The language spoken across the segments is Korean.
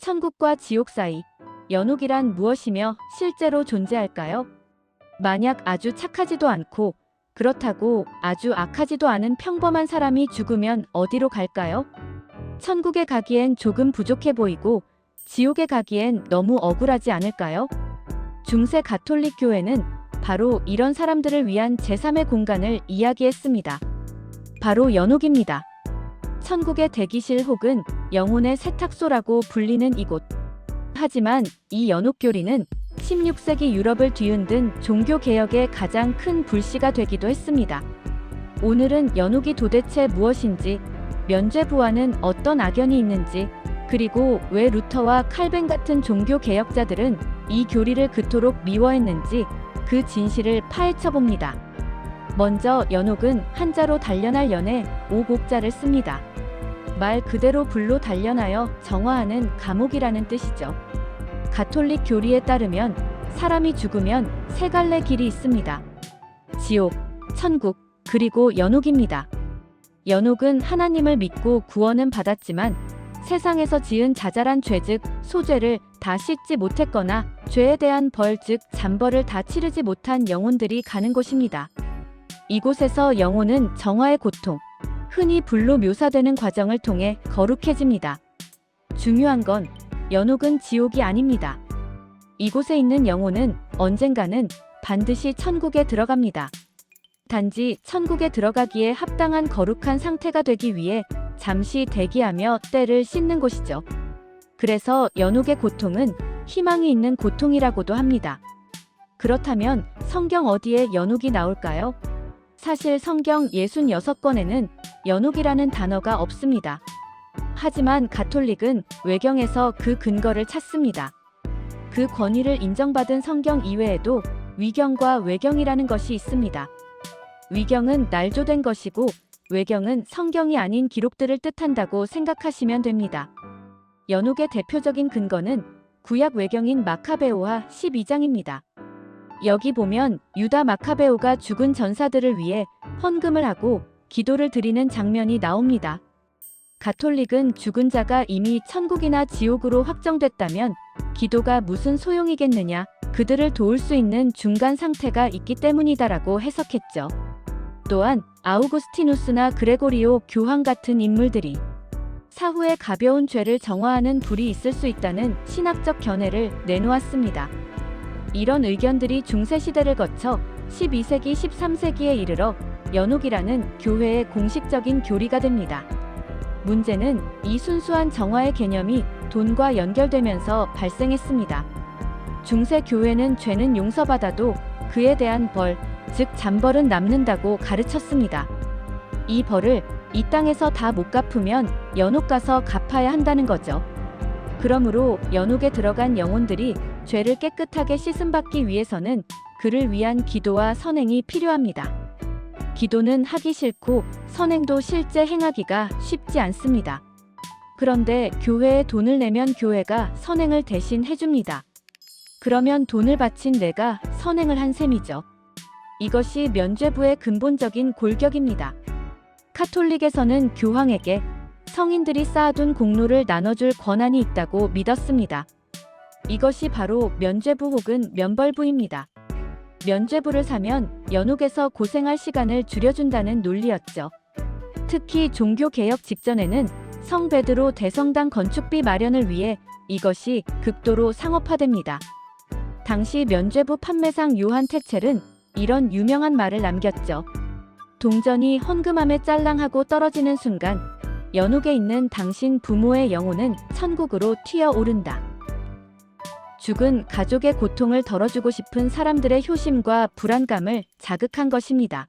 천국과 지옥 사이, 연옥이란 무엇이며 실제로 존재할까요? 만약 아주 착하지도 않고 그렇다고 아주 악하지도 않은 평범한 사람이 죽으면 어디로 갈까요? 천국에 가기엔 조금 부족해 보이고 지옥에 가기엔 너무 억울하지 않을까요? 중세 가톨릭 교회는 바로 이런 사람들을 위한 제3의 공간을 이야기했습니다. 바로 연옥입니다. 천국의 대기실 혹은 영혼의 세탁소라고 불리는 이곳. 하지만 이 연옥교리는 16세기 유럽을 뒤흔든 종교개혁의 가장 큰 불씨가 되기도 했습니다. 오늘은 연옥이 도대체 무엇인지, 면죄부와는 어떤 악연이 있는지, 그리고 왜 루터와 칼뱅 같은 종교개혁자들은 이 교리를 그토록 미워했는지 그 진실을 파헤쳐봅니다. 먼저 연옥은 한자로 단련할 연에 오곡자를 씁니다. 말 그대로 불로 단련하여 정화하는 감옥이라는 뜻이죠. 가톨릭 교리에 따르면 사람이 죽으면 세 갈래 길이 있습니다. 지옥, 천국, 그리고 연옥입니다. 연옥은 하나님을 믿고 구원은 받았지만 세상에서 지은 자잘한 죄 즉 소죄를 다 씻지 못했거나 죄에 대한 벌 즉 잔벌을 다 치르지 못한 영혼들이 가는 곳입니다. 이곳에서 영혼은 정화의 고통, 흔히 불로 묘사되는 과정을 통해 거룩해집니다. 중요한 건 연옥은 지옥이 아닙니다. 이곳에 있는 영혼은 언젠가는 반드시 천국에 들어갑니다. 단지 천국에 들어가기에 합당한 거룩한 상태가 되기 위해 잠시 대기하며 때를 씻는 곳이죠. 그래서 연옥의 고통은 희망이 있는 고통이라고도 합니다. 그렇다면 성경 어디에 연옥이 나올까요? 사실 성경 66권에는 연옥이라는 단어가 없습니다. 하지만 가톨릭은 외경에서 그 근거를 찾습니다. 그 권위를 인정받은 성경 이외에도 위경과 외경이라는 것이 있습니다. 위경은 날조된 것이고 외경은 성경이 아닌 기록들을 뜻한다고 생각하시면 됩니다. 연옥의 대표적인 근거는 구약 외경인 마카베오하 12장입니다. 여기 보면 유다 마카베오가 죽은 전사들을 위해 헌금을 하고 기도를 드리는 장면이 나옵니다. 가톨릭은 죽은 자가 이미 천국이나 지옥으로 확정됐다면 기도가 무슨 소용이겠느냐, 그들을 도울 수 있는 중간 상태가 있기 때문이다라고 해석했죠. 또한 아우구스티누스나 그레고리오 교황 같은 인물들이 사후에 가벼운 죄를 정화하는 불이 있을 수 있다는 신학적 견해를 내놓았습니다. 이런 의견들이 중세시대를 거쳐 12세기, 13세기에 이르러 연옥이라는 교회의 공식적인 교리가 됩니다. 문제는 이 순수한 정화의 개념이 돈과 연결되면서 발생했습니다. 중세 교회는 죄는 용서받아도 그에 대한 벌, 즉 잔벌은 남는다고 가르쳤습니다. 이 벌을 이 땅에서 다 못 갚으면 연옥 가서 갚아야 한다는 거죠. 그러므로 연옥에 들어간 영혼들이 죄를 깨끗하게 씻음받기 위해서는 그를 위한 기도와 선행이 필요합니다. 기도는 하기 싫고 선행도 실제 행하기가 쉽지 않습니다. 그런데 교회에 돈을 내면 교회가 선행을 대신 해줍니다. 그러면 돈을 바친 내가 선행을 한 셈이죠. 이것이 면죄부의 근본적인 골격입니다. 카톨릭에서는 교황에게 성인들이 쌓아둔 공로를 나눠줄 권한이 있다고 믿었습니다. 이것이 바로 면죄부 혹은 면벌부입니다. 면죄부를 사면 연옥에서 고생할 시간을 줄여준다는 논리였죠. 특히 종교개혁 직전에는 성 베드로 대성당 건축비 마련을 위해 이것이 극도로 상업화됩니다. 당시 면죄부 판매상 요한 테첼은 이런 유명한 말을 남겼죠. 동전이 헌금함에 짤랑하고 떨어지는 순간 연옥에 있는 당신 부모의 영혼은 천국으로 튀어오른다. 죽은 가족의 고통을 덜어주고 싶은 사람들의 효심과 불안감을 자극한 것입니다.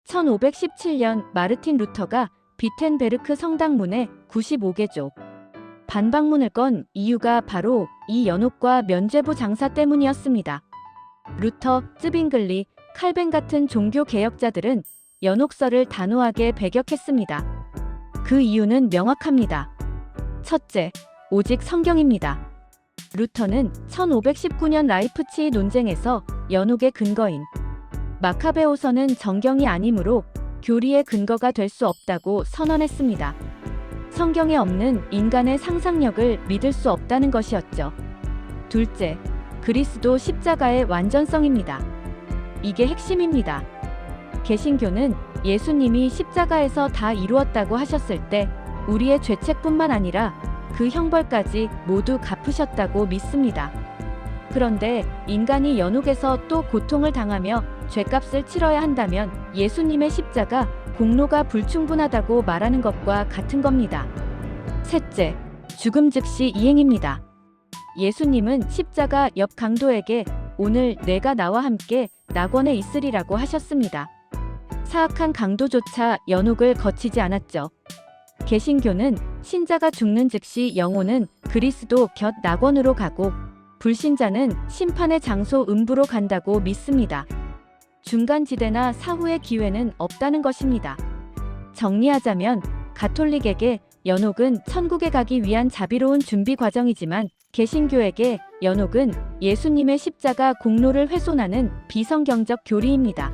1517년 마르틴 루터가 비텐베르크 성당문에 95개조 반박문을 건 이유가 바로 이 연옥과 면죄부 장사 때문이었습니다. 루터, 쯔빙글리, 칼뱅 같은 종교개혁자들은 연옥설을 단호하게 배격했습니다. 그 이유는 명확합니다. 첫째, 오직 성경입니다. 루터는 1519년 라이프치히 논쟁에서 연옥의 근거인 마카베오서는 정경이 아니므로 교리의 근거가 될 수 없다고 선언했습니다. 성경에 없는 인간의 상상력을 믿을 수 없다는 것이었죠. 둘째, 그리스도 십자가의 완전성입니다. 이게 핵심입니다. 개신교는 예수님이 십자가에서 다 이루었다고 하셨을 때 우리의 죄책뿐만 아니라 그 형벌까지 모두 갚으셨다고 믿습니다. 그런데 인간이 연옥에서 또 고통을 당하며 죄값을 치러야 한다면 예수님의 십자가 공로가 불충분하다고 말하는 것과 같은 겁니다. 셋째, 죽음 즉시 이행입니다. 예수님은 십자가 옆 강도에게 오늘 내가 나와 함께 낙원에 있으리라고 하셨습니다. 사악한 강도조차 연옥을 거치지 않았죠. 개신교는 신자가 죽는 즉시 영혼은 그리스도 곁 낙원으로 가고 불신자는 심판의 장소 음부로 간다고 믿습니다. 중간지대나 사후의 기회는 없다는 것입니다. 정리하자면 가톨릭에게 연옥은 천국에 가기 위한 자비로운 준비 과정이지만 개신교에게 연옥은 예수님의 십자가 공로를 훼손하는 비성경적 교리입니다.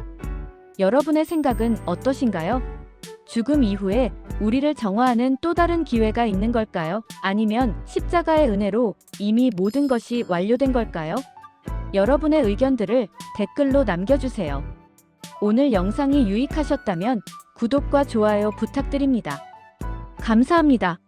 여러분의 생각은 어떠신가요? 죽음 이후에 우리를 정화하는 또 다른 기회가 있는 걸까요? 아니면 십자가의 은혜로 이미 모든 것이 완료된 걸까요? 여러분의 의견들을 댓글로 남겨주세요. 오늘 영상이 유익하셨다면 구독과 좋아요 부탁드립니다. 감사합니다.